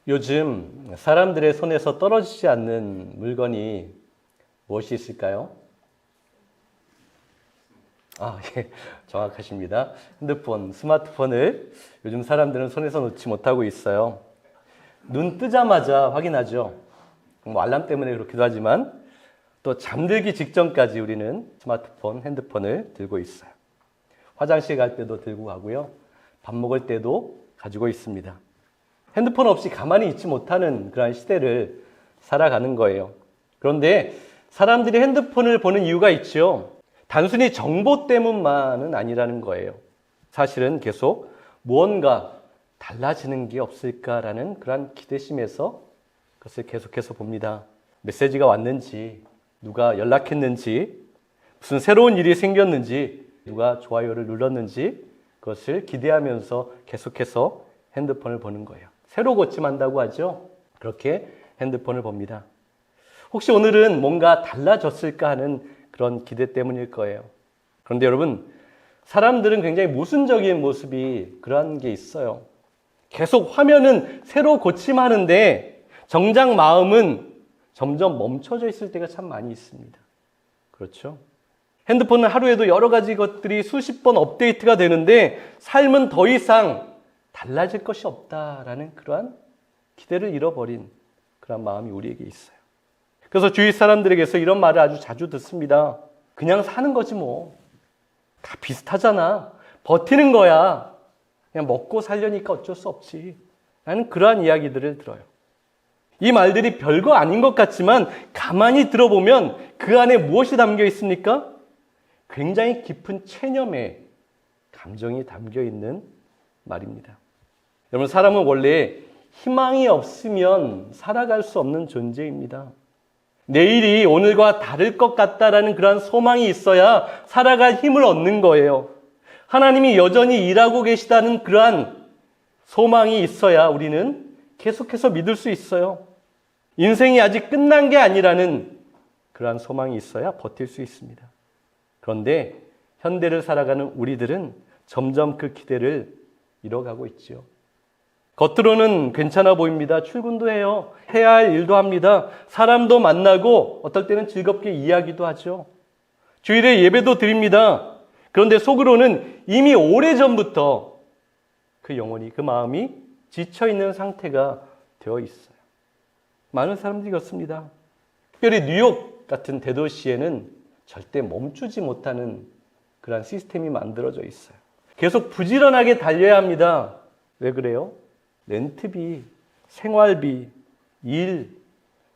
요즘 사람들의 손에서 떨어지지 않는 물건이 무엇이 있을까요? 예, 정확하십니다. 핸드폰, 스마트폰을 요즘 사람들은 손에서 놓지 못하고 있어요. 눈 뜨자마자 확인하죠. 뭐 알람 때문에 그렇기도 하지만 또 잠들기 직전까지 우리는 스마트폰, 핸드폰을 들고 있어요. 화장실 갈 때도 들고 가고요. 밥 먹을 때도 가지고 있습니다. 핸드폰 없이 가만히 있지 못하는 그런 시대를 살아가는 거예요. 그런데 사람들이 핸드폰을 보는 이유가 있죠. 단순히 정보 때문만은 아니라는 거예요. 사실은 계속 무언가 달라지는 게 없을까라는 그런 기대심에서 그것을 계속해서 봅니다. 메시지가 왔는지, 누가 연락했는지, 무슨 새로운 일이 생겼는지, 누가 좋아요를 눌렀는지 그것을 기대하면서 계속해서 핸드폰을 보는 거예요. 새로 고침한다고 하죠. 그렇게 핸드폰을 봅니다. 혹시 오늘은 뭔가 달라졌을까 하는 그런 기대 때문일 거예요. 그런데 여러분, 사람들은 굉장히 모순적인 모습이 그러한 게 있어요. 계속 화면은 새로 고침하는데 정작 마음은 점점 멈춰져 있을 때가 참 많이 있습니다. 그렇죠? 핸드폰은 하루에도 여러 가지 것들이 수십 번 업데이트가 되는데 삶은 더 이상 달라질 것이 없다라는 그러한 기대를 잃어버린 그런 마음이 우리에게 있어요. 그래서 주위 사람들에게서 이런 말을 아주 자주 듣습니다. 그냥 사는 거지 뭐. 다 비슷하잖아. 버티는 거야. 그냥 먹고 살려니까 어쩔 수 없지. 라는 그러한 이야기들을 들어요. 이 말들이 별거 아닌 것 같지만 가만히 들어보면 그 안에 무엇이 담겨 있습니까? 굉장히 깊은 체념의 감정이 담겨 있는 말입니다. 여러분, 사람은 원래 희망이 없으면 살아갈 수 없는 존재입니다. 내일이 오늘과 다를 것 같다라는 그러한 소망이 있어야 살아갈 힘을 얻는 거예요. 하나님이 여전히 일하고 계시다는 그러한 소망이 있어야 우리는 계속해서 믿을 수 있어요. 인생이 아직 끝난 게 아니라는 그러한 소망이 있어야 버틸 수 있습니다. 그런데 현대를 살아가는 우리들은 점점 그 기대를 잃어가고 있지요. 겉으로는 괜찮아 보입니다. 출근도 해요. 해야 할 일도 합니다. 사람도 만나고 어떨 때는 즐겁게 이야기도 하죠. 주일에 예배도 드립니다. 그런데 속으로는 이미 오래전부터 그 영혼이, 그 마음이 지쳐있는 상태가 되어 있어요. 많은 사람들이 그렇습니다. 특별히 뉴욕 같은 대도시에는 절대 멈추지 못하는 그런 시스템이 만들어져 있어요. 계속 부지런하게 달려야 합니다. 왜 그래요? 렌트비, 생활비, 일,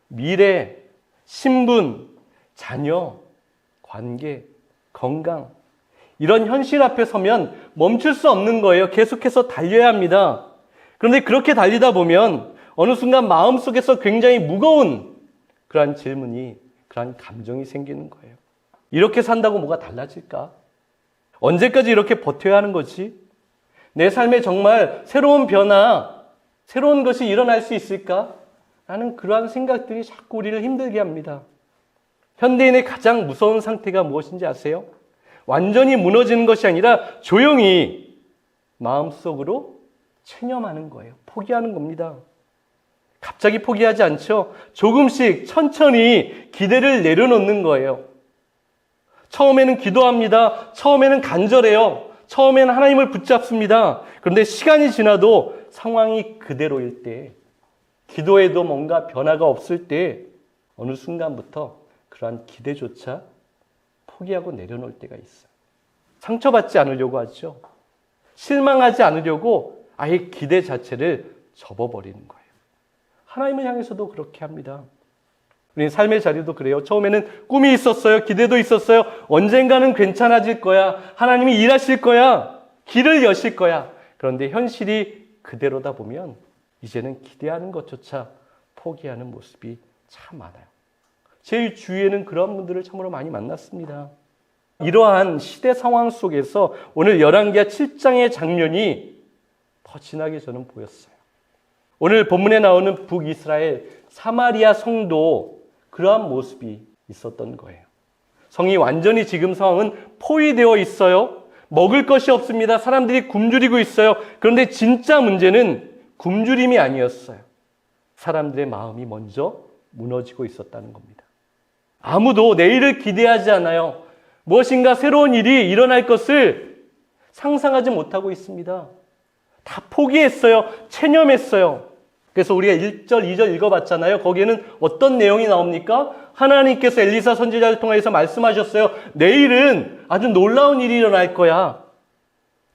미래, 신분, 자녀, 관계, 건강, 이런 현실 앞에 서면 멈출 수 없는 거예요. 계속해서 달려야 합니다. 그런데 그렇게 달리다 보면 어느 순간 마음속에서 굉장히 무거운 그러한 질문이, 그러한 감정이 생기는 거예요. 이렇게 산다고 뭐가 달라질까? 언제까지 이렇게 버텨야 하는 거지? 내 삶에 정말 새로운 변화, 새로운 것이 일어날 수 있을까? 라는 그러한 생각들이 자꾸 우리를 힘들게 합니다. 현대인의 가장 무서운 상태가 무엇인지 아세요? 완전히 무너지는 것이 아니라 조용히 마음속으로 체념하는 거예요. 포기하는 겁니다. 갑자기 포기하지 않죠. 조금씩 천천히 기대를 내려놓는 거예요. 처음에는 기도합니다. 처음에는 간절해요. 처음에는 하나님을 붙잡습니다. 그런데 시간이 지나도 상황이 그대로일 때, 기도에도 뭔가 변화가 없을 때 어느 순간부터 그러한 기대조차 포기하고 내려놓을 때가 있어요. 상처받지 않으려고 하죠. 실망하지 않으려고 아예 기대 자체를 접어버리는 거예요. 하나님을 향해서도 그렇게 합니다. 우리 삶의 자리도 그래요. 처음에는 꿈이 있었어요. 기대도 있었어요. 언젠가는 괜찮아질 거야. 하나님이 일하실 거야. 길을 여실 거야. 그런데 현실이 그대로다 보면 이제는 기대하는 것조차 포기하는 모습이 참 많아요. 제 주위에는 그런 분들을 참으로 많이 만났습니다. 이러한 시대 상황 속에서 오늘 열왕기하 7장의 장면이 더 진하게 저는 보였어요. 오늘 본문에 나오는 북이스라엘 사마리아 성도 그러한 모습이 있었던 거예요. 성이 완전히 지금 상황은 포위되어 있어요. 먹을 것이 없습니다. 사람들이 굶주리고 있어요. 그런데 진짜 문제는 굶주림이 아니었어요. 사람들의 마음이 먼저 무너지고 있었다는 겁니다. 아무도 내일을 기대하지 않아요. 무엇인가 새로운 일이 일어날 것을 상상하지 못하고 있습니다. 다 포기했어요. 체념했어요. 그래서 우리가 1절, 2절 읽어봤잖아요. 거기에는 어떤 내용이 나옵니까? 하나님께서 엘리사 선지자를 통해서 말씀하셨어요. 내일은 아주 놀라운 일이 일어날 거야.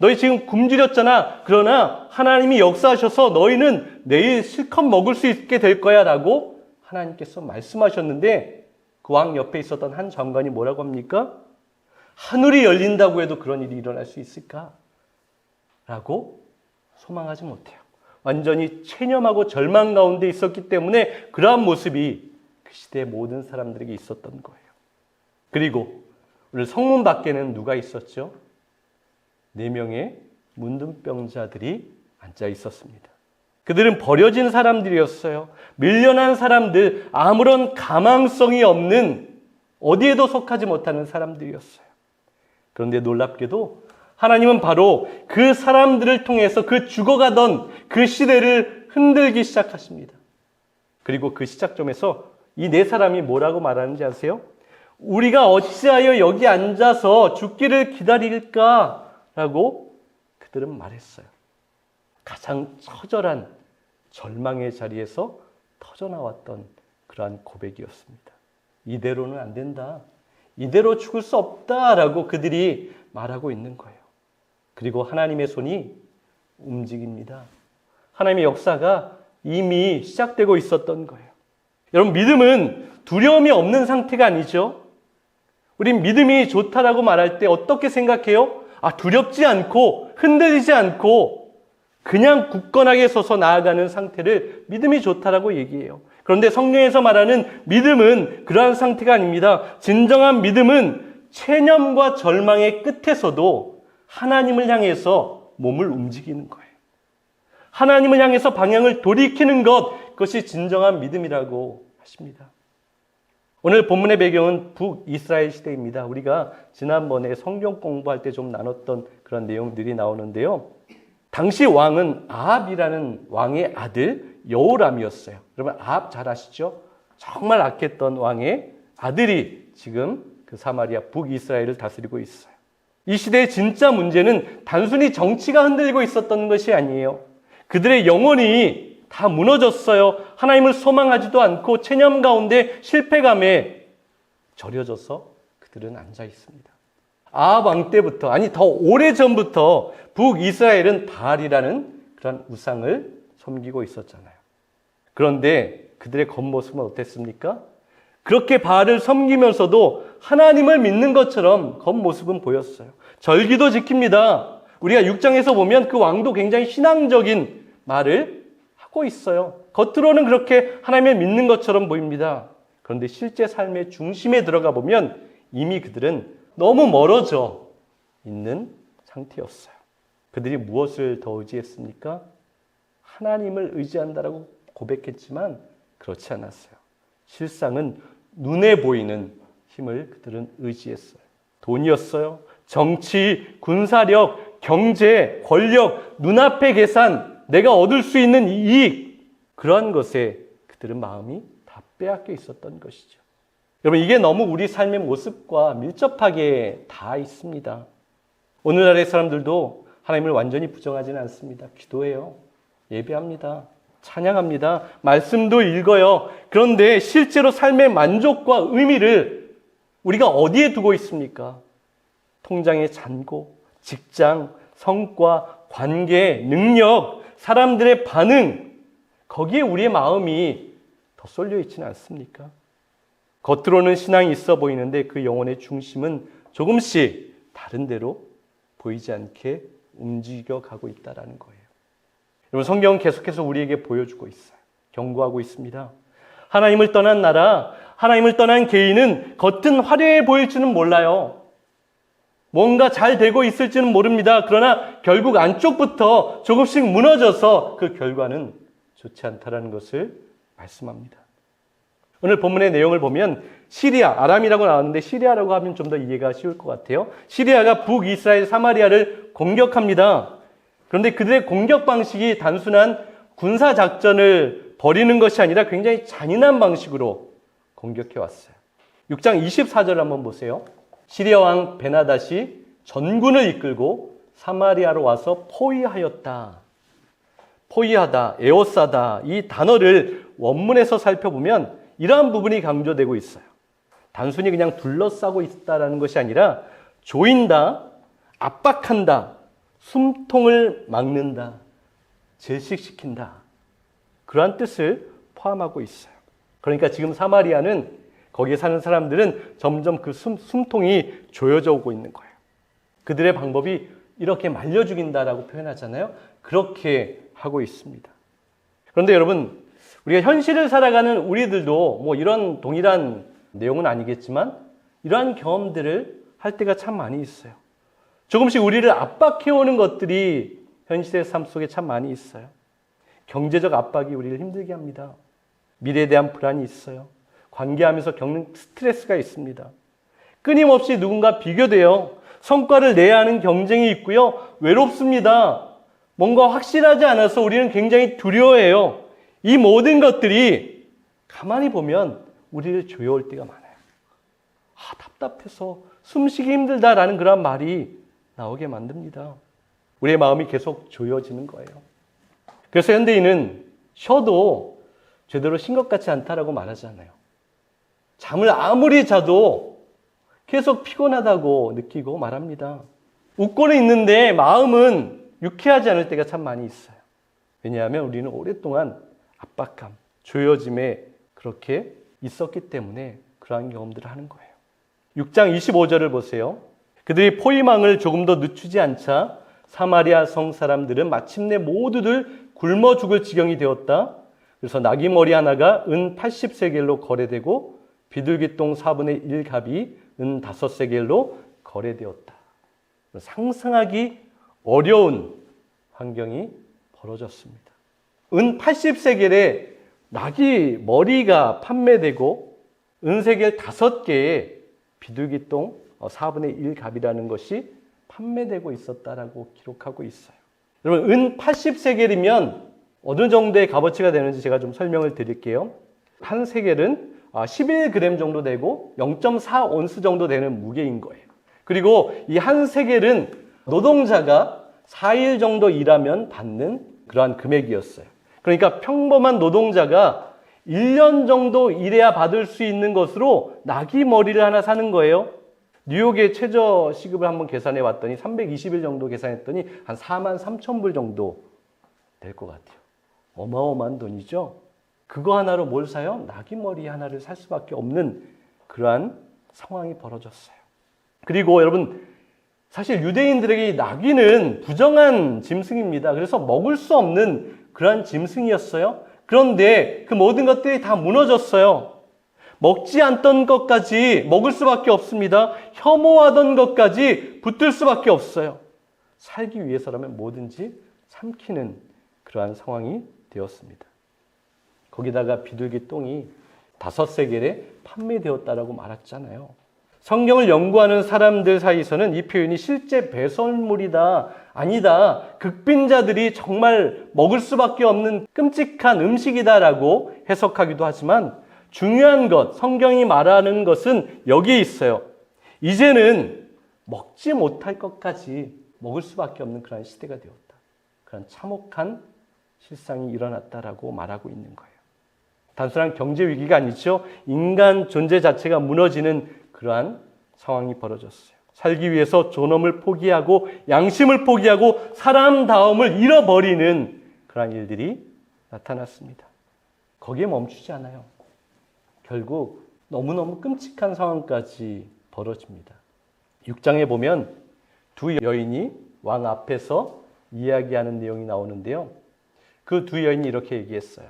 너희 지금 굶주렸잖아. 그러나 하나님이 역사하셔서 너희는 내일 실컷 먹을 수 있게 될 거야 라고 하나님께서 말씀하셨는데 그 왕 옆에 있었던 한 장관이 뭐라고 합니까? 하늘이 열린다고 해도 그런 일이 일어날 수 있을까? 라고 소망하지 못해요. 완전히 체념하고 절망 가운데 있었기 때문에 그러한 모습이 그 시대의 모든 사람들에게 있었던 거예요. 그리고 오늘 성문 밖에는 누가 있었죠? 4명의 문둥병자들이 앉아 있었습니다. 그들은 버려진 사람들이었어요. 밀려난 사람들, 아무런 가망성이 없는 어디에도 속하지 못하는 사람들이었어요. 그런데 놀랍게도 하나님은 바로 그 사람들을 통해서 그 죽어가던 그 시대를 흔들기 시작하십니다. 그리고 그 시작점에서 이 4사람이 뭐라고 말하는지 아세요? 우리가 어찌하여 여기 앉아서 죽기를 기다릴까라고 그들은 말했어요. 가장 처절한 절망의 자리에서 터져나왔던 그러한 고백이었습니다. 이대로는 안 된다. 이대로 죽을 수 없다라고 그들이 말하고 있는 거예요. 그리고 하나님의 손이 움직입니다. 하나님의 역사가 이미 시작되고 있었던 거예요. 여러분, 믿음은 두려움이 없는 상태가 아니죠. 우린 믿음이 좋다라고 말할 때 어떻게 생각해요? 두렵지 않고 흔들리지 않고 그냥 굳건하게 서서 나아가는 상태를 믿음이 좋다라고 얘기해요. 그런데 성경에서 말하는 믿음은 그러한 상태가 아닙니다. 진정한 믿음은 체념과 절망의 끝에서도 하나님을 향해서 몸을 움직이는 거예요. 하나님을 향해서 방향을 돌이키는 것, 그것이 진정한 믿음이라고 하십니다. 오늘 본문의 배경은 북이스라엘 시대입니다. 우리가 지난번에 성경 공부할 때 좀 나눴던 그런 내용들이 나오는데요. 당시 왕은 아합이라는 왕의 아들 여호람이었어요. 여러분 아합 잘 아시죠? 정말 악했던 왕의 아들이 지금 그 사마리아 북이스라엘을 다스리고 있어요. 이 시대의 진짜 문제는 단순히 정치가 흔들리고 있었던 것이 아니에요. 그들의 영혼이 다 무너졌어요. 하나님을 소망하지도 않고 체념 가운데 실패감에 절여져서 그들은 앉아 있습니다. 아합 왕 때부터, 아니 더 오래전부터 북이스라엘은 바알이라는 그런 우상을 섬기고 있었잖아요. 그런데 그들의 겉모습은 어땠습니까? 그렇게 바알을 섬기면서도 하나님을 믿는 것처럼 겉모습은 보였어요. 절기도 지킵니다. 우리가 6장에서 보면 그 왕도 굉장히 신앙적인 말을 하고 있어요. 겉으로는 그렇게 하나님을 믿는 것처럼 보입니다. 그런데 실제 삶의 중심에 들어가 보면 이미 그들은 너무 멀어져 있는 상태였어요. 그들이 무엇을 더 의지했습니까? 하나님을 의지한다라고 고백했지만 그렇지 않았어요. 실상은 눈에 보이는 힘을 그들은 의지했어요. 돈이었어요. 정치, 군사력, 경제, 권력, 눈앞의 계산, 내가 얻을 수 있는 이익, 그러한 것에 그들은 마음이 다 빼앗겨 있었던 것이죠. 여러분, 이게 너무 우리 삶의 모습과 밀접하게 다 있습니다. 오늘날의 사람들도 하나님을 완전히 부정하지는 않습니다. 기도해요. 예배합니다. 찬양합니다. 말씀도 읽어요. 그런데 실제로 삶의 만족과 의미를 우리가 어디에 두고 있습니까? 통장의 잔고, 직장, 성과, 관계, 능력, 사람들의 반응, 거기에 우리의 마음이 더 쏠려 있지는 않습니까? 겉으로는 신앙이 있어 보이는데 그 영혼의 중심은 조금씩 다른 데로 보이지 않게 움직여가고 있다는 거예요. 여러분, 성경은 계속해서 우리에게 보여주고 있어요. 경고하고 있습니다. 하나님을 떠난 나라, 하나님을 떠난 개인은 겉은 화려해 보일지는 몰라요. 뭔가 잘 되고 있을지는 모릅니다. 그러나 결국 안쪽부터 조금씩 무너져서 그 결과는 좋지 않다는 것을 말씀합니다. 오늘 본문의 내용을 보면 시리아, 아람이라고 나왔는데 시리아라고 하면 좀 더 이해가 쉬울 것 같아요. 시리아가 북이스라엘 사마리아를 공격합니다. 그런데 그들의 공격 방식이 단순한 군사작전을 버리는 것이 아니라 굉장히 잔인한 방식으로 공격해 왔어요. 6장 24절 한번 보세요. 시리아 왕 베나닷이 전군을 이끌고 사마리아로 와서 포위하였다. 포위하다, 에워싸다 이 단어를 원문에서 살펴보면 이러한 부분이 강조되고 있어요. 단순히 그냥 둘러싸고 있다라는 것이 아니라 조인다, 압박한다, 숨통을 막는다, 질식시킨다. 그러한 뜻을 포함하고 있어요. 그러니까 지금 사마리아는 거기에 사는 사람들은 점점 그 숨통이 조여져 오고 있는 거예요. 그들의 방법이 이렇게 말려 죽인다라고 표현하잖아요. 그렇게 하고 있습니다. 그런데 여러분, 우리가 현실을 살아가는 우리들도 뭐 이런 동일한 내용은 아니겠지만 이러한 경험들을 할 때가 참 많이 있어요. 조금씩 우리를 압박해오는 것들이 현실의 삶 속에 참 많이 있어요. 경제적 압박이 우리를 힘들게 합니다. 미래에 대한 불안이 있어요. 관계하면서 겪는 스트레스가 있습니다. 끊임없이 누군가 비교돼요. 성과를 내야 하는 경쟁이 있고요. 외롭습니다. 뭔가 확실하지 않아서 우리는 굉장히 두려워해요. 이 모든 것들이 가만히 보면 우리를 조여올 때가 많아요. 답답해서 숨쉬기 힘들다라는 그런 말이 나오게 만듭니다. 우리의 마음이 계속 조여지는 거예요. 그래서 현대인은 쉬어도 제대로 쉰 것 같지 않다라고 말하잖아요. 잠을 아무리 자도 계속 피곤하다고 느끼고 말합니다. 웃고는 있는데 마음은 유쾌하지 않을 때가 참 많이 있어요. 왜냐하면 우리는 오랫동안 압박감, 조여짐에 그렇게 있었기 때문에 그러한 경험들을 하는 거예요. 6장 25절을 보세요. 그들이 포위망을 조금 더 늦추지 않자 사마리아 성 사람들은 마침내 모두들 굶어 죽을 지경이 되었다. 그래서 나귀머리 하나가 은 80세겔로 거래되고 비둘기똥 4분의 1갑이 은 5세겔로 거래되었다. 상상하기 어려운 환경이 벌어졌습니다. 은 80세겔에 나귀 머리가 판매되고 은세겔 5개에 비둘기똥 4분의 1갑이라는 것이 판매되고 있었다라고 기록하고 있어요. 여러분, 은 80세겔이면 어느 정도의 값어치가 되는지 제가 좀 설명을 드릴게요. 한 세겔은 11g 정도 되고 0.4온스 정도 되는 무게인 거예요. 그리고 이 한 세겔은 노동자가 4일 정도 일하면 받는 그러한 금액이었어요. 그러니까 평범한 노동자가 1년 정도 일해야 받을 수 있는 것으로 나귀 머리를 하나 사는 거예요. 뉴욕의 최저 시급을 한번 계산해 왔더니 320일 정도 계산했더니 한 4만 3천 불 정도 될 것 같아요. 어마어마한 돈이죠. 그거 하나로 뭘 사요? 나귀 머리 하나를 살 수밖에 없는 그러한 상황이 벌어졌어요. 그리고 여러분, 사실 유대인들에게 이 나귀는 부정한 짐승입니다. 그래서 먹을 수 없는 그러한 짐승이었어요. 그런데 그 모든 것들이 다 무너졌어요. 먹지 않던 것까지 먹을 수밖에 없습니다. 혐오하던 것까지 붙들 수밖에 없어요. 살기 위해서라면 뭐든지 삼키는 그러한 상황이 되었습니다. 거기다가 비둘기 똥이 5세겔에 판매되었다라고 말했잖아요. 성경을 연구하는 사람들 사이에서는 이 표현이 실제 배설물이다, 아니다, 극빈자들이 정말 먹을 수밖에 없는 끔찍한 음식이다라고 해석하기도 하지만 중요한 것, 성경이 말하는 것은 여기에 있어요. 이제는 먹지 못할 것까지 먹을 수밖에 없는 그런 시대가 되었다. 그런 참혹한 실상이 일어났다라고 말하고 있는 거예요. 단순한 경제 위기가 아니죠. 인간 존재 자체가 무너지는 그러한 상황이 벌어졌어요. 살기 위해서 존엄을 포기하고 양심을 포기하고 사람다움을 잃어버리는 그러한 일들이 나타났습니다. 거기에 멈추지 않아요. 결국 너무너무 끔찍한 상황까지 벌어집니다. 6장에 보면 두 여인이 왕 앞에서 이야기하는 내용이 나오는데요. 그 두 여인이 이렇게 얘기했어요.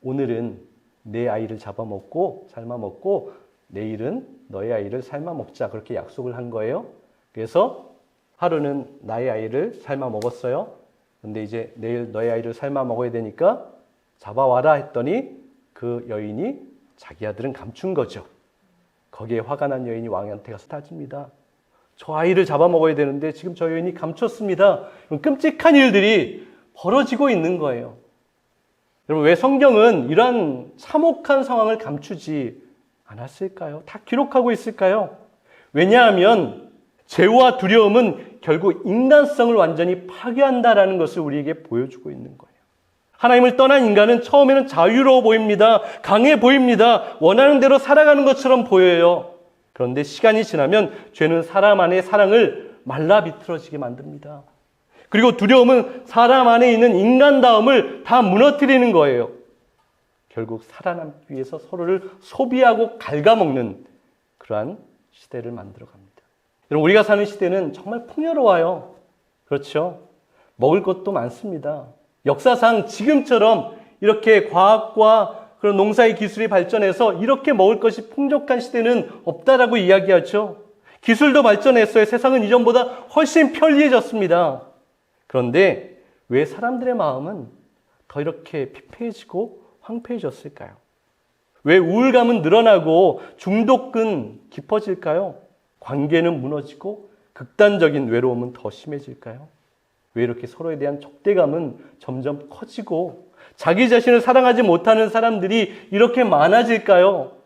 오늘은 내 아이를 잡아먹고 삶아먹고 내일은 너의 아이를 삶아먹자, 그렇게 약속을 한 거예요. 그래서 하루는 나의 아이를 삶아먹었어요. 근데 이제 내일 너의 아이를 삶아먹어야 되니까 잡아와라 했더니 그 여인이 자기 아들은 감춘 거죠. 거기에 화가 난 여인이 왕한테 가서 따집니다. 저 아이를 잡아먹어야 되는데 지금 저 여인이 감췄습니다. 끔찍한 일들이 벌어지고 있는 거예요. 여러분, 왜 성경은 이러한 참혹한 상황을 감추지 않았을까요? 다 기록하고 있을까요? 왜냐하면 죄와 두려움은 결국 인간성을 완전히 파괴한다라는 것을 우리에게 보여주고 있는 거예요. 하나님을 떠난 인간은 처음에는 자유로워 보입니다. 강해 보입니다. 원하는 대로 살아가는 것처럼 보여요. 그런데 시간이 지나면 죄는 사람 안의 사랑을 말라 비틀어지게 만듭니다. 그리고 두려움은 사람 안에 있는 인간다움을 다 무너뜨리는 거예요. 결국 살아남기 위해서 서로를 소비하고 갉아먹는 그러한 시대를 만들어 갑니다. 여러분, 우리가 사는 시대는 정말 풍요로워요. 그렇죠? 먹을 것도 많습니다. 역사상 지금처럼 이렇게 과학과 그런 농사의 기술이 발전해서 이렇게 먹을 것이 풍족한 시대는 없다라고 이야기하죠. 기술도 발전했어요. 세상은 이전보다 훨씬 편리해졌습니다. 그런데 왜 사람들의 마음은 더 이렇게 피폐해지고 황폐해졌을까요? 왜 우울감은 늘어나고 중독은 깊어질까요? 관계는 무너지고 극단적인 외로움은 더 심해질까요? 왜 이렇게 서로에 대한 적대감은 점점 커지고 자기 자신을 사랑하지 못하는 사람들이 이렇게 많아질까요?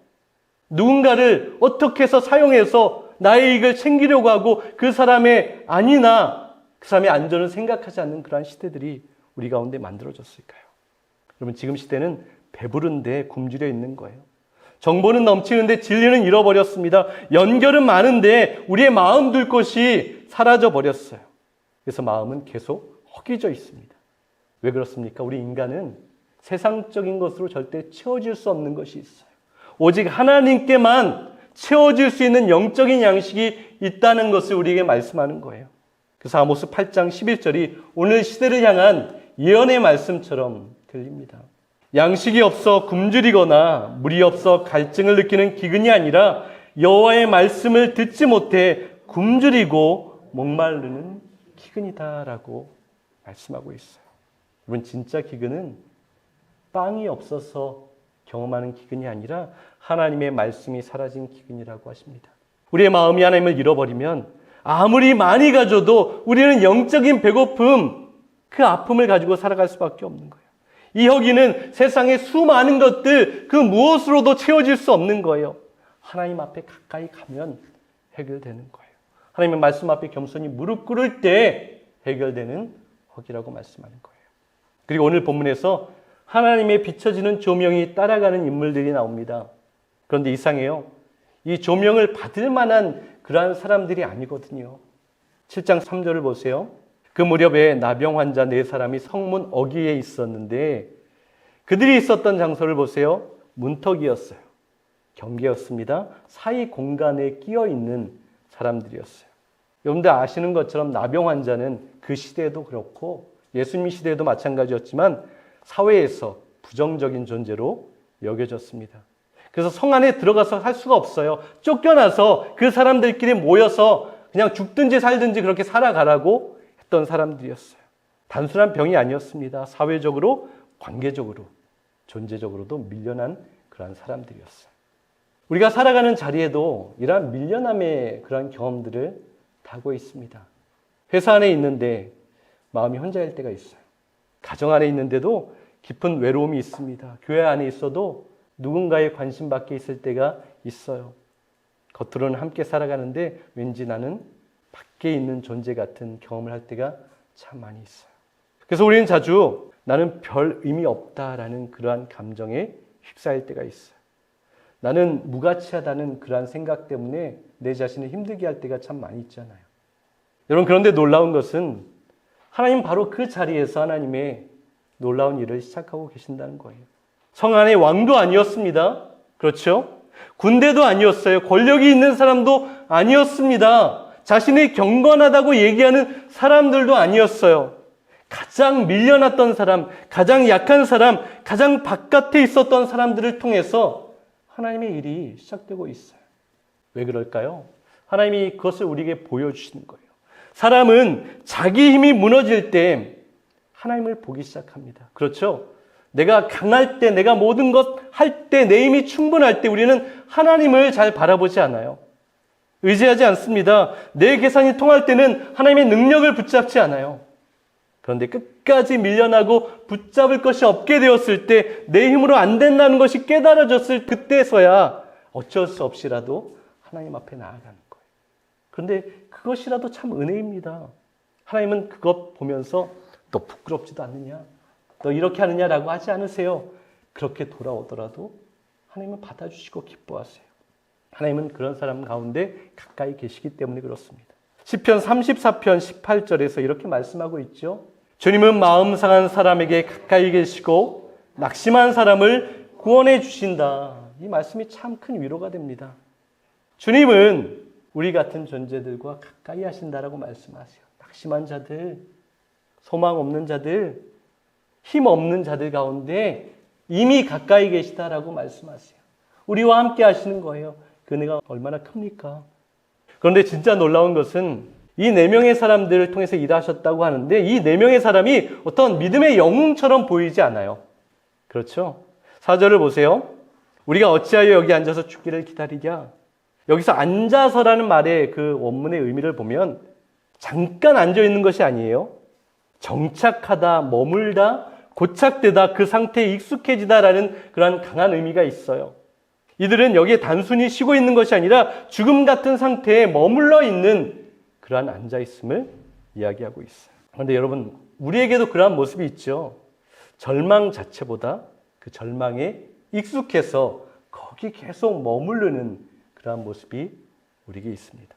누군가를 어떻게 해서 사용해서 나의 이익을 챙기려고 하고 그 사람의 안위나 그 사람의 안전을 생각하지 않는 그러한 시대들이 우리 가운데 만들어졌을까요? 여러분, 지금 시대는 배부른데 굶주려 있는 거예요. 정보는 넘치는데 진리는 잃어버렸습니다. 연결은 많은데 우리의 마음 둘 곳이 사라져 버렸어요. 그래서 마음은 계속 허기져 있습니다. 왜 그렇습니까? 우리 인간은 세상적인 것으로 절대 채워질 수 없는 것이 있어요. 오직 하나님께만 채워질 수 있는 영적인 양식이 있다는 것을 우리에게 말씀하는 거예요. 그래서 아모스 8장 11절이 오늘 시대를 향한 예언의 말씀처럼 들립니다. 양식이 없어 굶주리거나 물이 없어 갈증을 느끼는 기근이 아니라 여호와의 말씀을 듣지 못해 굶주리고 목마르는 기근이다라고 말씀하고 있어요. 여러분, 진짜 기근은 빵이 없어서 경험하는 기근이 아니라 하나님의 말씀이 사라진 기근이라고 하십니다. 우리의 마음이 하나님을 잃어버리면 아무리 많이 가져도 우리는 영적인 배고픔, 그 아픔을 가지고 살아갈 수밖에 없는 거예요. 이 허기는 세상의 수많은 것들 그 무엇으로도 채워질 수 없는 거예요. 하나님 앞에 가까이 가면 해결되는 거예요. 하나님의 말씀 앞에 겸손히 무릎 꿇을 때 해결되는 허기라고 말씀하는 거예요. 그리고 오늘 본문에서 하나님의 비춰지는 조명이 따라가는 인물들이 나옵니다. 그런데 이상해요. 이 조명을 받을 만한 그러한 사람들이 아니거든요. 7장 3절을 보세요. 그 무렵에 나병 환자 4사람이 성문 어귀에 있었는데 그들이 있었던 장소를 보세요. 문턱이었어요. 경계였습니다. 사이 공간에 끼어 있는 사람들이었어요. 여러분들 아시는 것처럼 나병 환자는 그 시대에도 그렇고 예수님 시대에도 마찬가지였지만 사회에서 부정적인 존재로 여겨졌습니다. 그래서 성 안에 들어가서 할 수가 없어요. 쫓겨나서 그 사람들끼리 모여서 그냥 죽든지 살든지 그렇게 살아가라고 했던 사람들이었어요. 단순한 병이 아니었습니다. 사회적으로, 관계적으로, 존재적으로도 밀려난 그러한 사람들이었어요. 우리가 살아가는 자리에도 이러한 밀려남의 그러한 경험들을 하고 있습니다. 회사 안에 있는데 마음이 혼자일 때가 있어요. 가정 안에 있는데도 깊은 외로움이 있습니다. 교회 안에 있어도 누군가의 관심 밖에 있을 때가 있어요. 겉으로는 함께 살아가는데 왠지 나는 밖에 있는 존재 같은 경험을 할 때가 참 많이 있어요. 그래서 우리는 자주 나는 별 의미 없다라는 그러한 감정에 휩싸일 때가 있어요. 나는 무가치하다는 그러한 생각 때문에 내 자신을 힘들게 할 때가 참 많이 있잖아요. 여러분, 그런데 놀라운 것은 하나님 바로 그 자리에서 하나님의 놀라운 일을 시작하고 계신다는 거예요. 성 안에 왕도 아니었습니다. 그렇죠? 군대도 아니었어요. 권력이 있는 사람도 아니었습니다. 자신이 경건하다고 얘기하는 사람들도 아니었어요. 가장 밀려났던 사람, 가장 약한 사람, 가장 바깥에 있었던 사람들을 통해서 하나님의 일이 시작되고 있어요. 왜 그럴까요? 하나님이 그것을 우리에게 보여주시는 거예요. 사람은 자기 힘이 무너질 때 하나님을 보기 시작합니다. 그렇죠? 내가 강할 때, 내가 모든 것 할 때, 내 힘이 충분할 때 우리는 하나님을 잘 바라보지 않아요. 의지하지 않습니다. 내 계산이 통할 때는 하나님의 능력을 붙잡지 않아요. 그런데 끝까지 밀려나고 붙잡을 것이 없게 되었을 때, 내 힘으로 안 된다는 것이 깨달아졌을 그때서야 어쩔 수 없이라도 하나님 앞에 나아가는 거예요. 그런데 그것이라도 참 은혜입니다. 하나님은 그것 보면서 너 부끄럽지도 않느냐? 너 이렇게 하느냐라고 하지 않으세요. 그렇게 돌아오더라도 하나님은 받아주시고 기뻐하세요. 하나님은 그런 사람 가운데 가까이 계시기 때문에 그렇습니다. 시편 34편 18절에서 이렇게 말씀하고 있죠. 주님은 마음 상한 사람에게 가까이 계시고 낙심한 사람을 구원해 주신다. 이 말씀이 참 큰 위로가 됩니다. 주님은 우리 같은 존재들과 가까이 하신다라고 말씀하세요. 낙심한 자들, 소망 없는 자들, 힘 없는 자들 가운데 이미 가까이 계시다라고 말씀하세요. 우리와 함께 하시는 거예요. 그 은혜가 얼마나 큽니까? 그런데 진짜 놀라운 것은 이 4명의 사람들을 통해서 일하셨다고 하는데 이 4명의 사람이 어떤 믿음의 영웅처럼 보이지 않아요. 그렇죠? 4절을 보세요. 우리가 어찌하여 여기 앉아서 죽기를 기다리랴? 여기서 앉아서라는 말의 그 원문의 의미를 보면 잠깐 앉아있는 것이 아니에요. 정착하다, 머물다, 고착되다, 그 상태에 익숙해지다라는 그런 강한 의미가 있어요. 이들은 여기에 단순히 쉬고 있는 것이 아니라 죽음 같은 상태에 머물러 있는 그러한 앉아있음을 이야기하고 있어요. 그런데 여러분, 우리에게도 그러한 모습이 있죠. 절망 자체보다 그 절망에 익숙해서 거기 계속 머무르는 그러한 모습이 우리에게 있습니다.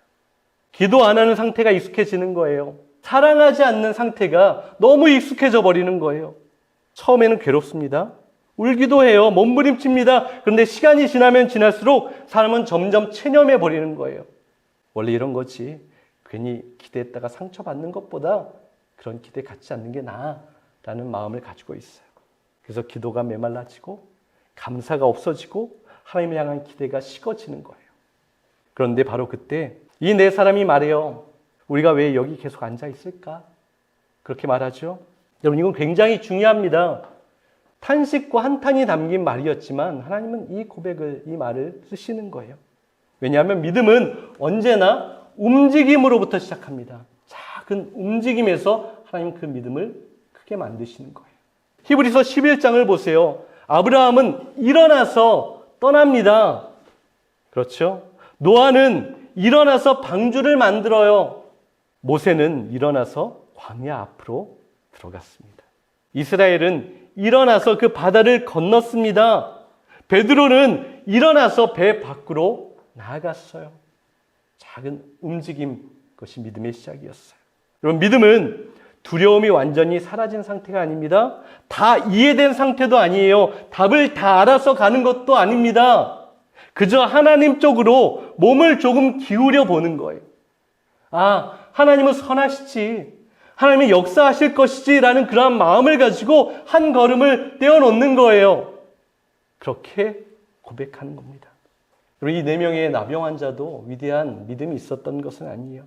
기도 안 하는 상태가 익숙해지는 거예요. 사랑하지 않는 상태가 너무 익숙해져 버리는 거예요. 처음에는 괴롭습니다. 울기도 해요. 몸부림칩니다. 그런데 시간이 지나면 지날수록 사람은 점점 체념해 버리는 거예요. 원래 이런 거지. 괜히 기대했다가 상처받는 것보다 그런 기대 갖지 않는 게 나아라는 마음을 가지고 있어요. 그래서 기도가 메말라지고 감사가 없어지고 하나님을 향한 기대가 식어지는 거예요. 그런데 바로 그때 이 4사람이 말해요. 우리가 왜 여기 계속 앉아 있을까? 그렇게 말하죠. 여러분, 이건 굉장히 중요합니다. 탄식과 한탄이 담긴 말이었지만 하나님은 이 고백을, 이 말을 쓰시는 거예요. 왜냐하면 믿음은 언제나 움직임으로부터 시작합니다. 작은 움직임에서 하나님 그 믿음을 크게 만드시는 거예요. 히브리서 11장을 보세요. 아브라함은 일어나서 떠납니다. 그렇죠? 노아는 일어나서 방주를 만들어요. 모세는 일어나서 광야 앞으로 들어갔습니다. 이스라엘은 일어나서 그 바다를 건넜습니다. 베드로는 일어나서 배 밖으로 나아갔어요. 작은 움직임, 그것이 믿음의 시작이었어요. 여러분, 믿음은 두려움이 완전히 사라진 상태가 아닙니다. 다 이해된 상태도 아니에요. 답을 다 알아서 가는 것도 아닙니다. 그저 하나님 쪽으로 몸을 조금 기울여 보는 거예요. 아, 하나님은 선하시지. 하나님이 역사하실 것이지 라는 그러한 마음을 가지고 한 걸음을 떼어놓는 거예요. 그렇게 고백하는 겁니다. 그리고 이 4명의 나병 환자도 위대한 믿음이 있었던 것은 아니에요.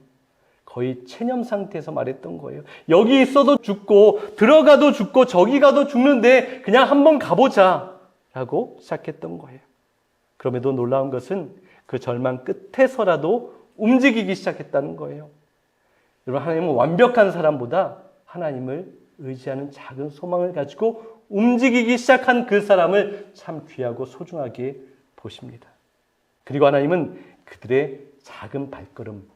거의 체념 상태에서 말했던 거예요. 여기 있어도 죽고 들어가도 죽고 저기 가도 죽는데 그냥 한번 가보자 라고 시작했던 거예요. 그럼에도 놀라운 것은 그 절망 끝에서라도 움직이기 시작했다는 거예요. 여러분, 하나님은 완벽한 사람보다 하나님을 의지하는 작은 소망을 가지고 움직이기 시작한 그 사람을 참 귀하고 소중하게 보십니다. 그리고 하나님은 그들의 작은 발걸음,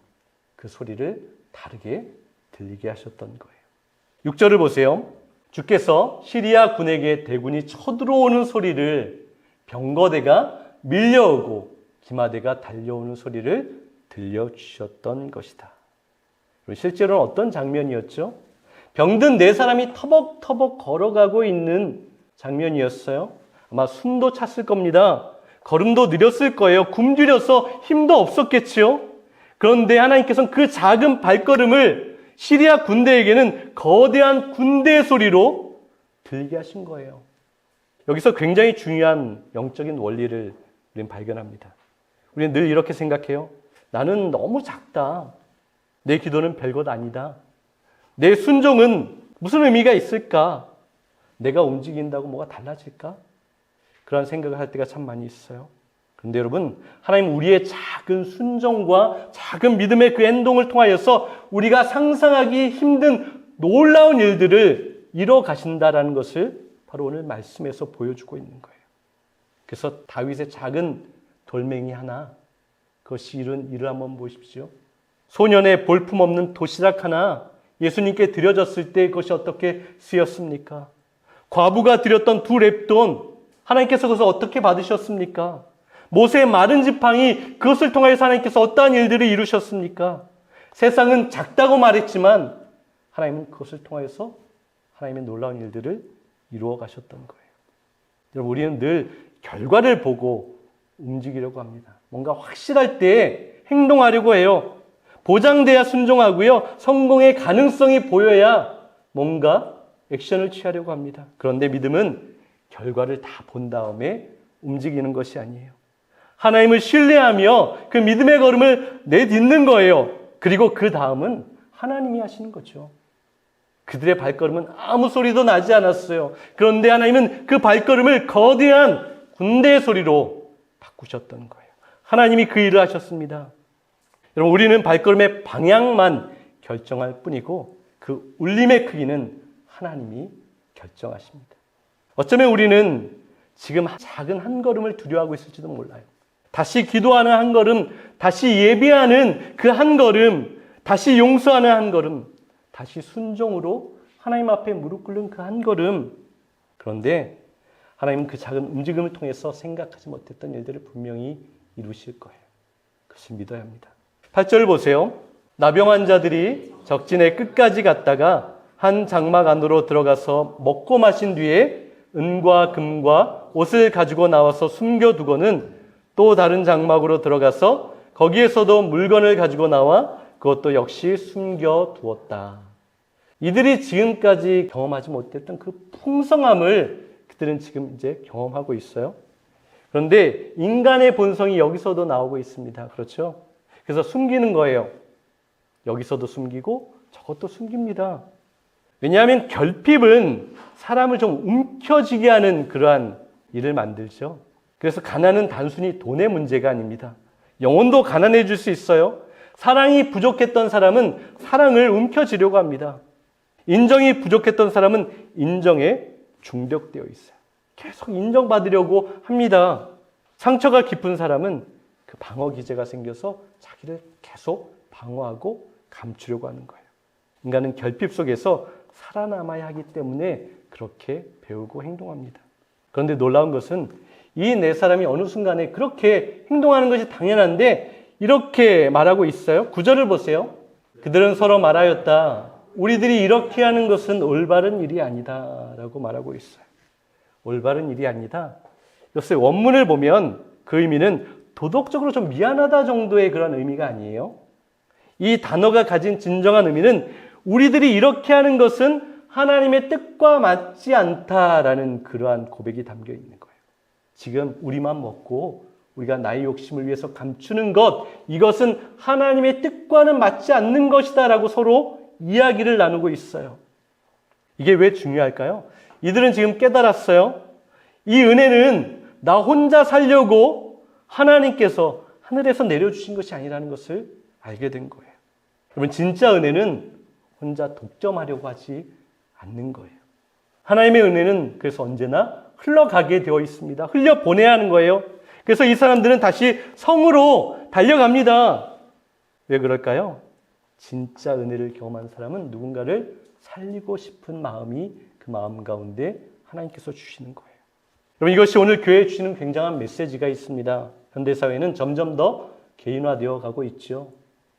그 소리를 다르게 들리게 하셨던 거예요. 6절을 보세요. 주께서 시리아 군에게 대군이 쳐들어오는 소리를, 병거대가 밀려오고 기마대가 달려오는 소리를 들려주셨던 것이다. 실제로는 어떤 장면이었죠? 병든 4사람이 터벅터벅 걸어가고 있는 장면이었어요. 아마 숨도 찼을 겁니다. 걸음도 느렸을 거예요. 굶주려서 힘도 없었겠지요. 그런데 하나님께서는 그 작은 발걸음을 시리아 군대에게는 거대한 군대의 소리로 들리게 하신 거예요. 여기서 굉장히 중요한 영적인 원리를 우리는 발견합니다. 우리는 늘 이렇게 생각해요. 나는 너무 작다. 내 기도는 별것 아니다. 내 순종은 무슨 의미가 있을까? 내가 움직인다고 뭐가 달라질까? 그런 생각을 할 때가 참 많이 있어요. 그런데 여러분, 하나님 우리의 작은 순종과 작은 믿음의 그 행동을 통하여서 우리가 상상하기 힘든 놀라운 일들을 이뤄 가신다라는 것을 바로 오늘 말씀에서 보여주고 있는 거예요. 그래서 다윗의 작은 돌멩이 하나, 그것이 이룬 일을 한번 보십시오. 소년의 볼품없는 도시락 하나 예수님께 드려졌을 때 그것이 어떻게 쓰였습니까? 과부가 드렸던 2렙돈 하나님께서 그것을 어떻게 받으셨습니까? 모세의 마른 지팡이, 그것을 통하여서 하나님께서 어떠한 일들을 이루셨습니까? 세상은 작다고 말했지만 하나님은 그것을 통하여서 하나님의 놀라운 일들을 이루어 가셨던 거예요. 여러분, 우리는 늘 결과를 보고 움직이려고 합니다. 뭔가 확실할 때 행동하려고 해요. 보장돼야 순종하고요. 성공의 가능성이 보여야 뭔가 액션을 취하려고 합니다. 그런데 믿음은 결과를 다 본 다음에 움직이는 것이 아니에요. 하나님을 신뢰하며 그 믿음의 걸음을 내딛는 거예요. 그리고 그 다음은 하나님이 하시는 거죠. 그들의 발걸음은 아무 소리도 나지 않았어요. 그런데 하나님은 그 발걸음을 거대한 군대의 소리로 바꾸셨던 거예요. 하나님이 그 일을 하셨습니다. 여러분, 우리는 발걸음의 방향만 결정할 뿐이고 그 울림의 크기는 하나님이 결정하십니다. 어쩌면 우리는 지금 작은 한 걸음을 두려워하고 있을지도 몰라요. 다시 기도하는 한 걸음, 다시 예배하는 그 한 걸음, 다시 용서하는 한 걸음, 다시 순종으로 하나님 앞에 무릎 꿇는 그 한 걸음. 그런데 하나님은 그 작은 움직임을 통해서 생각하지 못했던 일들을 분명히 이루실 거예요. 그것을 믿어야 합니다. 8절을 보세요. 나병 환자들이 적진의 끝까지 갔다가 한 장막 안으로 들어가서 먹고 마신 뒤에 은과 금과 옷을 가지고 나와서 숨겨두고는 또 다른 장막으로 들어가서 거기에서도 물건을 가지고 나와 그것도 역시 숨겨두었다. 이들이 지금까지 경험하지 못했던 그 풍성함을 그들은 지금 이제 경험하고 있어요. 그런데 인간의 본성이 여기서도 나오고 있습니다. 그렇죠? 그래서 숨기는 거예요. 여기서도 숨기고 저것도 숨깁니다. 왜냐하면 결핍은 사람을 좀 움켜쥐게 하는 그러한 일을 만들죠. 그래서 가난은 단순히 돈의 문제가 아닙니다. 영혼도 가난해질 수 있어요. 사랑이 부족했던 사람은 사랑을 움켜쥐려고 합니다. 인정이 부족했던 사람은 인정에 중독되어 있어요. 계속 인정받으려고 합니다. 상처가 깊은 사람은 그 방어 기제가 생겨서 자기를 계속 방어하고 감추려고 하는 거예요. 인간은 결핍 속에서 살아남아야 하기 때문에 그렇게 배우고 행동합니다. 그런데 놀라운 것은 이 네 사람이 어느 순간에 그렇게 행동하는 것이 당연한데 이렇게 말하고 있어요. 9절을 보세요. 그들은 서로 말하였다. 우리들이 이렇게 하는 것은 올바른 일이 아니다 라고 말하고 있어요. 올바른 일이 아니다. 여기서 원문을 보면 그 의미는 도덕적으로 좀 미안하다 정도의 그런 의미가 아니에요. 이 단어가 가진 진정한 의미는 우리들이 이렇게 하는 것은 하나님의 뜻과 맞지 않다라는 그러한 고백이 담겨 있는 거예요. 지금 우리만 먹고 우리가 나의 욕심을 위해서 감추는 것, 이것은 하나님의 뜻과는 맞지 않는 것이다 라고 서로 이야기를 나누고 있어요. 이게 왜 중요할까요? 이들은 지금 깨달았어요. 이 은혜는 나 혼자 살려고 하나님께서 하늘에서 내려주신 것이 아니라는 것을 알게 된 거예요. 여러분, 진짜 은혜는 혼자 독점하려고 하지 않는 거예요. 하나님의 은혜는 그래서 언제나 흘러가게 되어 있습니다. 흘려보내야 하는 거예요. 그래서 이 사람들은 다시 성으로 달려갑니다. 왜 그럴까요? 진짜 은혜를 경험한 사람은 누군가를 살리고 싶은 마음이 그 마음 가운데 하나님께서 주시는 거예요. 여러분, 이것이 오늘 교회에 주시는 굉장한 메시지가 있습니다. 현대사회는 점점 더 개인화되어 가고 있죠.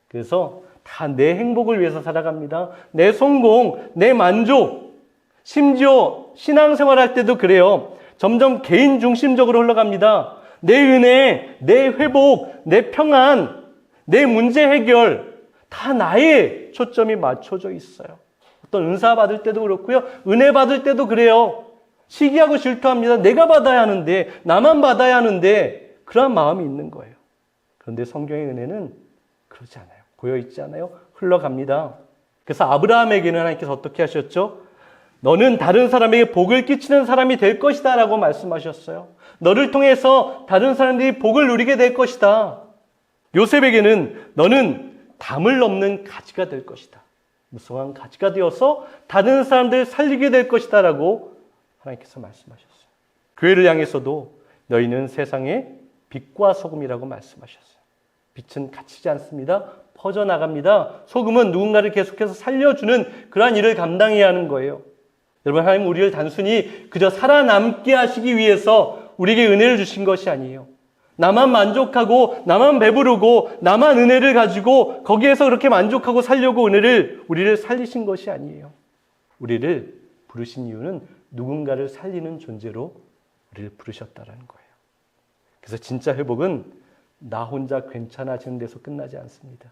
그래서 다 내 행복을 위해서 살아갑니다. 내 성공, 내 만족, 심지어 신앙생활 할 때도 그래요. 점점 개인 중심적으로 흘러갑니다. 내 은혜, 내 회복, 내 평안, 내 문제 해결, 다 나의 초점이 맞춰져 있어요. 어떤 은사 받을 때도 그렇고요. 은혜 받을 때도 그래요. 시기하고 질투합니다. 내가 받아야 하는데, 나만 받아야 하는데, 그런 마음이 있는 거예요. 그런데 성경의 은혜는 그러지 않아요. 고여있지 않아요. 흘러갑니다. 그래서 아브라함에게는 하나님께서 어떻게 하셨죠? 너는 다른 사람에게 복을 끼치는 사람이 될 것이다 라고 말씀하셨어요. 너를 통해서 다른 사람들이 복을 누리게 될 것이다. 요셉에게는 너는 담을 넘는 가지가 될 것이다. 무성한 가지가 되어서 다른 사람들을 살리게 될 것이다 라고 하나님께서 말씀하셨어요. 교회를 향해서도 너희는 세상의 빛과 소금이라고 말씀하셨어요. 빛은 갇히지 않습니다. 퍼져나갑니다. 소금은 누군가를 계속해서 살려주는 그러한 일을 감당해야 하는 거예요. 여러분, 하나님은 우리를 단순히 그저 살아남게 하시기 위해서 우리에게 은혜를 주신 것이 아니에요. 나만 만족하고 나만 배부르고 나만 은혜를 가지고 거기에서 그렇게 만족하고 살려고 우리를 살리신 것이 아니에요. 우리를 부르신 이유는 누군가를 살리는 존재로 우리를 부르셨다라는 거예요. 그래서 진짜 회복은 나 혼자 괜찮아지는 데서 끝나지 않습니다.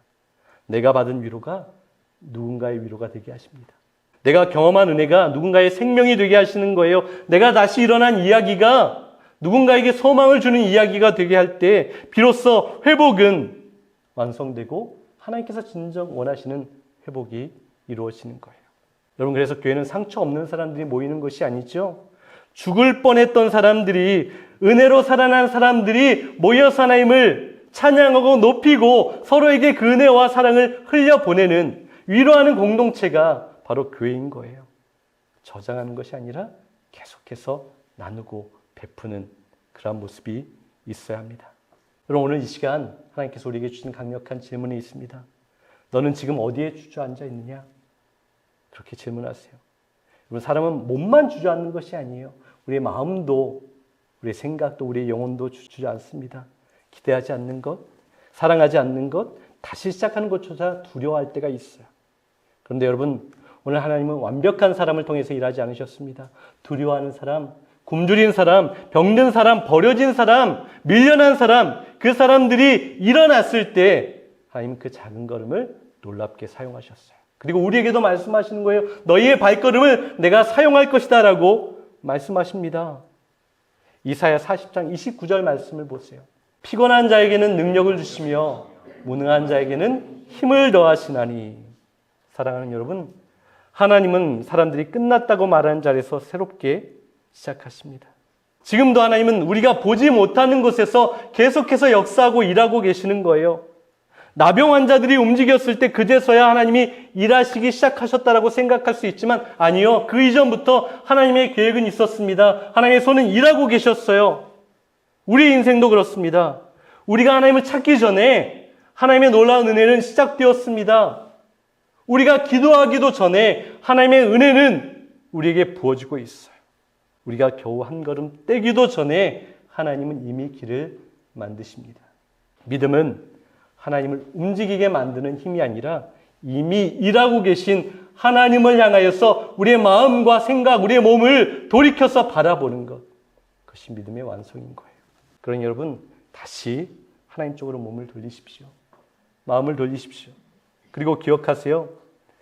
내가 받은 위로가 누군가의 위로가 되게 하십니다. 내가 경험한 은혜가 누군가의 생명이 되게 하시는 거예요. 내가 다시 일어난 이야기가 누군가에게 소망을 주는 이야기가 되게 할 때 비로소 회복은 완성되고 하나님께서 진정 원하시는 회복이 이루어지는 거예요. 여러분, 그래서 교회는 상처 없는 사람들이 모이는 것이 아니죠. 죽을 뻔했던 사람들이, 은혜로 살아난 사람들이 모여서 하나님을 찬양하고 높이고 서로에게 그 은혜와 사랑을 흘려보내는, 위로하는 공동체가 바로 교회인 거예요. 저장하는 것이 아니라 계속해서 나누고 베푸는 그런 모습이 있어야 합니다. 여러분, 오늘 이 시간 하나님께서 우리에게 주신 강력한 질문이 있습니다. 너는 지금 어디에 주저앉아 있느냐? 그렇게 질문하세요. 여러분, 사람은 몸만 주저앉는 것이 아니에요. 우리의 마음도, 우리의 생각도, 우리의 영혼도 주저앉습니다. 기대하지 않는 것, 사랑하지 않는 것, 다시 시작하는 것조차 두려워할 때가 있어요. 그런데 여러분, 오늘 하나님은 완벽한 사람을 통해서 일하지 않으셨습니다. 두려워하는 사람, 굶주린 사람, 병든 사람, 버려진 사람, 밀려난 사람, 그 사람들이 일어났을 때 하나님은 그 작은 걸음을 놀랍게 사용하셨어요. 그리고 우리에게도 말씀하시는 거예요. 너희의 발걸음을 내가 사용할 것이다 라고 말씀하십니다. 이사야 40장 29절 말씀을 보세요. 피곤한 자에게는 능력을 주시며 무능한 자에게는 힘을 더하시나니. 사랑하는 여러분, 하나님은 사람들이 끝났다고 말하는 자리에서 새롭게 시작하십니다. 지금도 하나님은 우리가 보지 못하는 곳에서 계속해서 역사하고 일하고 계시는 거예요. 나병 환자들이 움직였을 때 그제서야 하나님이 일하시기 시작하셨다라고 생각할 수 있지만 아니요. 그 이전부터 하나님의 계획은 있었습니다. 하나님의 손은 일하고 계셨어요. 우리 인생도 그렇습니다. 우리가 하나님을 찾기 전에 하나님의 놀라운 은혜는 시작되었습니다. 우리가 기도하기도 전에 하나님의 은혜는 우리에게 부어지고 있어요. 우리가 겨우 한 걸음 떼기도 전에 하나님은 이미 길을 만드십니다. 믿음은 하나님을 움직이게 만드는 힘이 아니라 이미 일하고 계신 하나님을 향하여서 우리의 마음과 생각, 우리의 몸을 돌이켜서 바라보는 것. 그것이 믿음의 완성인 거예요. 그러니 여러분, 다시 하나님 쪽으로 몸을 돌리십시오. 마음을 돌리십시오. 그리고 기억하세요.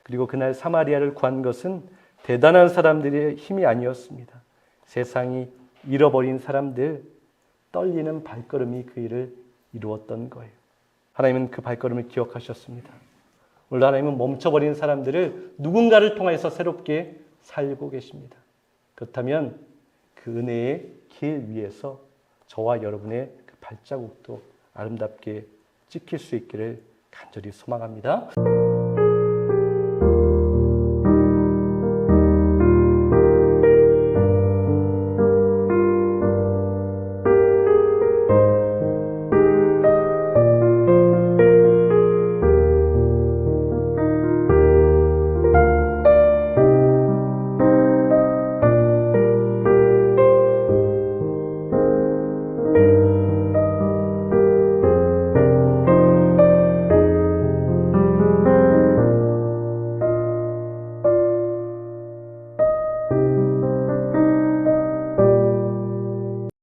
그리고 그날 사마리아를 구한 것은 대단한 사람들의 힘이 아니었습니다. 세상이 잃어버린 사람들, 떨리는 발걸음이 그 일을 이루었던 거예요. 하나님은 그 발걸음을 기억하셨습니다. 오늘 하나님은 멈춰버린 사람들을 누군가를 통해서 새롭게 살고 계십니다. 그렇다면 그 은혜의 길 위에서 저와 여러분의 그 발자국도 아름답게 찍힐 수 있기를 간절히 소망합니다.